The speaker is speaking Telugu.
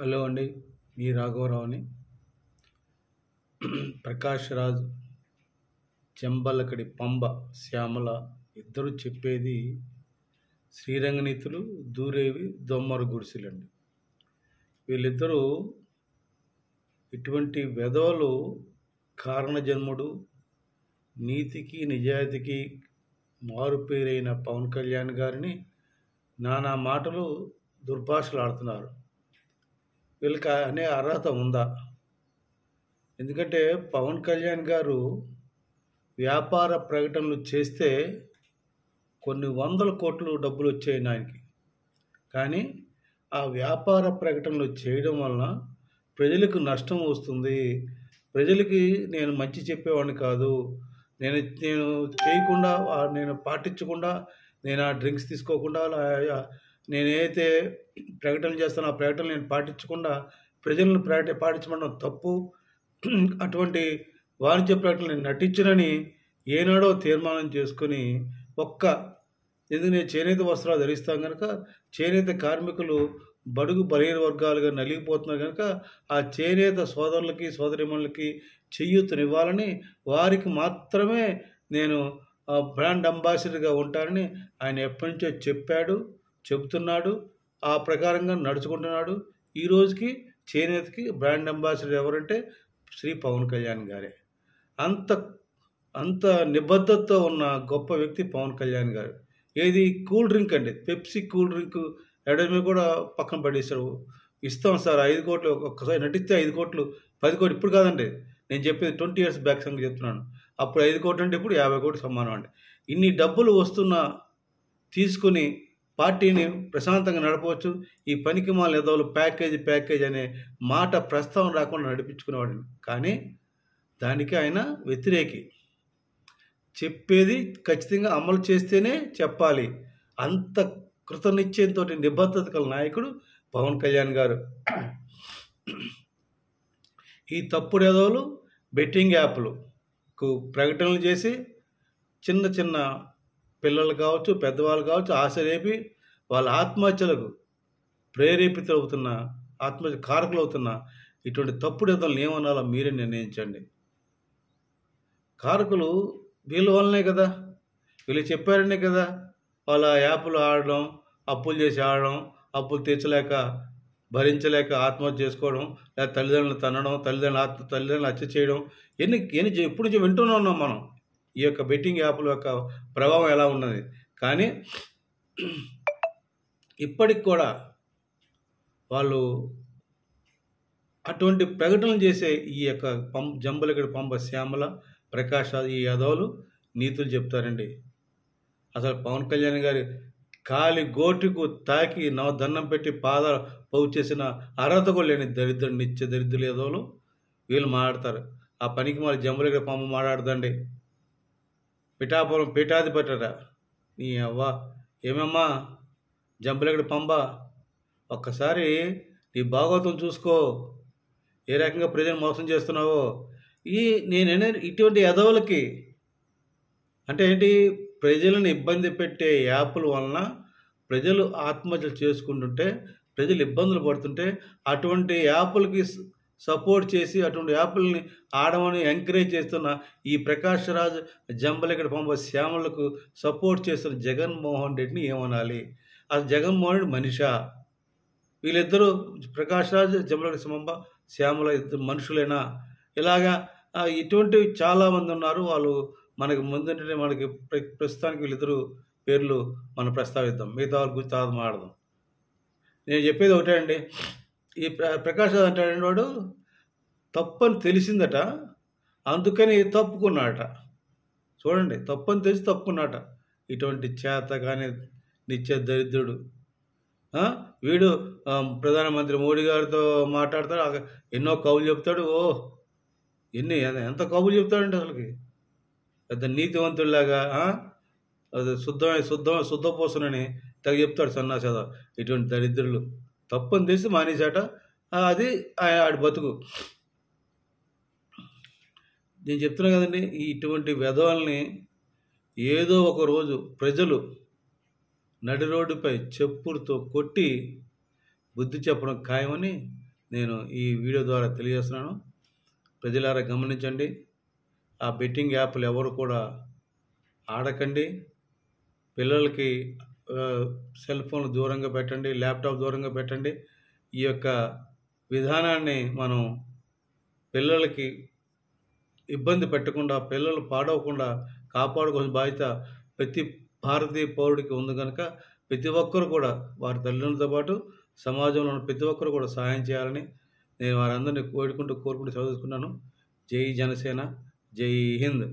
హలో అండి. మీ రాఘవరావుని. ప్రకాష్ రాజ్, చెంబలకడి పంబ శ్యామల ఇద్దరు చెప్పేది శ్రీరంగనీతులు, దూరేవి దొమ్మర గుడిసెలండి. వీళ్ళిద్దరూ ఇటువంటి వెధవలు కారణజన్ముడు, నీతికి నిజాయితీకి మారుపేరైన పవన్ కళ్యాణ్ గారిని నానా మాటలు దుర్భాషలు ఆడుతున్నారు. వీళ్ళకి అనే అర్హత ఉందా? ఎందుకంటే పవన్ కళ్యాణ్ గారు వ్యాపార ప్రకటనలు చేస్తే కొన్ని వందల కోట్లు డబ్బులు వచ్చాయి ఆయనకి. కానీ ఆ వ్యాపార ప్రకటనలు చేయడం వలన ప్రజలకు నష్టం వస్తుంది. ప్రజలకి నేను మంచి చెప్పేవాడిని కాదు, నేను నేను చేయకుండా నేను పాటించకుండా, నేను ఆ డ్రింక్స్ తీసుకోకుండా, నేనైతే ప్రకటనలు చేస్తానో ఆ ప్రకటనలు నేను పాటించకుండా ప్రజలను పాటించడం తప్పు. అటువంటి వాణిజ్య ప్రకటనలు నేను నటించనని ఏనాడో తీర్మానం చేసుకొని ఎందుకు నేను చేనేత వస్త్రాలు ధరిస్తాం కనుక చేనేత కార్మికులు బడుగు బలహీన వర్గాలుగా నలిగిపోతున్నారు కనుక ఆ చేనేత సోదరులకి సోదరిమణులకి చేయూతనివ్వాలని వారికి మాత్రమే నేను బ్రాండ్ అంబాసిడర్గా ఉంటానని ఆయన ఎప్పటి నుంచో చెబుతున్నాడు. ఆ ప్రకారంగా నడుచుకుంటున్నాడు. ఈ రోజుకి చేనేతకి బ్రాండ్ అంబాసిడర్ ఎవరంటే శ్రీ పవన్ కళ్యాణ్ గారే. అంత నిబద్ధతతో ఉన్న గొప్ప వ్యక్తి పవన్ కళ్యాణ్ గారు. ఏది కూల్ డ్రింక్ అండి, పెప్సీ కూల్ డ్రింక్ అడ్వర్టైజ్మెంట్ కూడా పక్కన పడేశారు. ఇస్తాం సార్ 5 కోట్లు, ఒక్కసారి నటిస్తే 5 కోట్లు 10 కోట్లు. ఇప్పుడు కాదండి, నేను చెప్పేది 20 years బ్యాక్ సంగతి చెప్తున్నాను. అప్పుడు 5 కోట్లు అంటే ఇప్పుడు 50 కోట్లు సమానం అండి. ఇన్ని డబ్బులు వస్తున్నా తీసుకుని పార్టీని ప్రశాంతంగా నడపవచ్చు. ఈ పనికి మాల ఎదవలు ప్యాకేజ్ అనే మాట ప్రస్తావన రాకుండా నడిపించుకునేవాడిని. కానీ దానికి ఆయన వ్యతిరేకి. చెప్పేది ఖచ్చితంగా అమలు చేస్తేనే చెప్పాలి. అంత కృతనిశ్చయంతో నిబద్ధత గల నాయకుడు పవన్ కళ్యాణ్ గారు. ఈ తప్పుడు ఎదవలు బెట్టింగ్ యాప్లకు ప్రకటనలు చేసి చిన్న పిల్లలు కావచ్చు, పెద్దవాళ్ళు కావచ్చు, ఆశ రేపి వాళ్ళ ఆత్మహత్యలకు ప్రేరేపితవుతున్న, ఆత్మహత్య కారకులు అవుతున్న ఇటువంటి తప్పుడు ఎదవలను ఏమనాలో మీరే నిర్ణయించండి. కారకులు వీళ్ళ వల్లనే కదా, వీళ్ళు చెప్పారనే కదా వాళ్ళ యాప్లు ఆడడం, అప్పులు చేసి ఆడడం, అప్పులు తీర్చలేక భరించలేక ఆత్మహత్య చేసుకోవడం, లేదా తల్లిదండ్రులు తన్నడం, తల్లిదండ్రులు హత్య చేయడం, ఎప్పుడు నుంచి వింటూనే ఉన్నాం మనం ఈ యొక్క బెట్టింగ్ యాప్ల యొక్క ప్రభావం ఎలా ఉన్నది. కానీ ఇప్పటికి కూడా వాళ్ళు అటువంటి ప్రకటనలు చేసే ఈ యొక్క జంబలగడి పంబ శ్యామల, ప్రకాష్ రాజ్ ఈ యాదవులు నీతులు చెప్తారండి. అసలు పవన్ కళ్యాణ్ గారి కాలి గోటుకు తాకి దండం పెట్టి పాదాలు పోగు చేసిన అర్హత కూడా లేని నిత్య దరిద్రులు యాదవులు వీళ్ళు మాట్లాడతారు. ఆ పనికి మళ్ళీ జంబలగడి పంబ మాట్లాడదండి. పిఠాపురం పీఠాధిపతిట నీ అవ్వ. ఏమమ్మా జంబలగడి పంబ, ఒక్కసారి నీ భాగవతం చూసుకో, ఏ రకంగా ప్రజలు మోసం చేస్తున్నావో. నేను ఇటువంటి ఎదవలకి అంటే ఏంటి, ప్రజలను ఇబ్బంది పెట్టే యాప్ల వలన ప్రజలు ఆత్మహత్యలు చేసుకుంటుంటే, ప్రజలు ఇబ్బందులు పడుతుంటే అటువంటి యాప్లకి సపోర్ట్ చేసి అటువంటి యాప్లని ఆడమని ఎంకరేజ్ చేస్తున్న ఈ ప్రకాష్ రాజ్, జంబలగడి పంబ శ్యామలకు సపోర్ట్ చేస్తున్న జగన్మోహన్ రెడ్డిని ఏమనాలి? ఆ జగన్మోహన్ రెడ్డి మనిషా? వీళ్ళిద్దరూ ప్రకాష్ రాజ్, జంబలగడి పంబ శ్యామల ఇద్దరు మనుషులేనా? ఇలాగా ఇటువంటివి చాలామంది ఉన్నారు. వాళ్ళు మనకి ముందంటే మనకి ప్రస్తుతానికి వీళ్ళిద్దరు పేర్లు మనం ప్రస్తావిద్దాం, మిగతా వాళ్ళ గురించి తర్వాత మాట్లాడదాం. నేను చెప్పేది ఒకటే అండి, ఈ ప్రకాష్ రాజ్ అంటాడండి, వాడు తప్పని తెలిసిందట, అందుకని తప్పుకున్నాడట. చూడండి, తప్పని తెలిసి తప్పుకున్నాడట. ఇటువంటి చేత కానీ నిత్య దరిద్రుడు వీడు ప్రధానమంత్రి మోడీ గారితో మాట్లాడతాడు, ఎన్నో కబుర్లు చెప్తాడు. ఎంత కబుర్లు చెప్తాడంటే అసలుకి పెద్ద నీతివంతుడిలాగా శుద్ధపోసనని తెగ చెప్తాడు సన్నాసేద. ఇటువంటి దరిద్రులు తప్పని తెలిసి మానేశాట. అది ఆడి బతుకు. నేను చెప్తున్నా కదండి, ఇటువంటి వెధవల్ని ఏదో ఒక రోజు ప్రజలు నడి రోడ్డుపై చెప్పులతో కొట్టి బుద్ధి చెప్పడం ఖాయమని నేను ఈ వీడియో ద్వారా తెలియజేస్తున్నాను. ప్రజలారా గమనించండి. ఆ బెట్టింగ్ యాప్లు ఎవరు కూడా ఆడకండి. పిల్లలకి సెల్ ఫోన్లు దూరంగా పెట్టండి, ల్యాప్టాప్ దూరంగా పెట్టండి. ఈ యొక్క విధానాన్ని మనం పిల్లలకి ఇబ్బంది పెట్టకుండా, పిల్లలు పాడవకుండా కాపాడుకోవాల్సిన బాధ్యత ప్రతి భారతీయ పౌరుడికి ఉంది కనుక ప్రతి ఒక్కరు కూడా వారి తల్లిదండ్రులతో పాటు సమాజంలో ఉన్న ప్రతి ఒక్కరు కూడా సహాయం చేయాలని నేను వారందరినీ కోరుకుంటూ సెలవు తీసుకున్నాను. జై జనసేన, జై హింద్.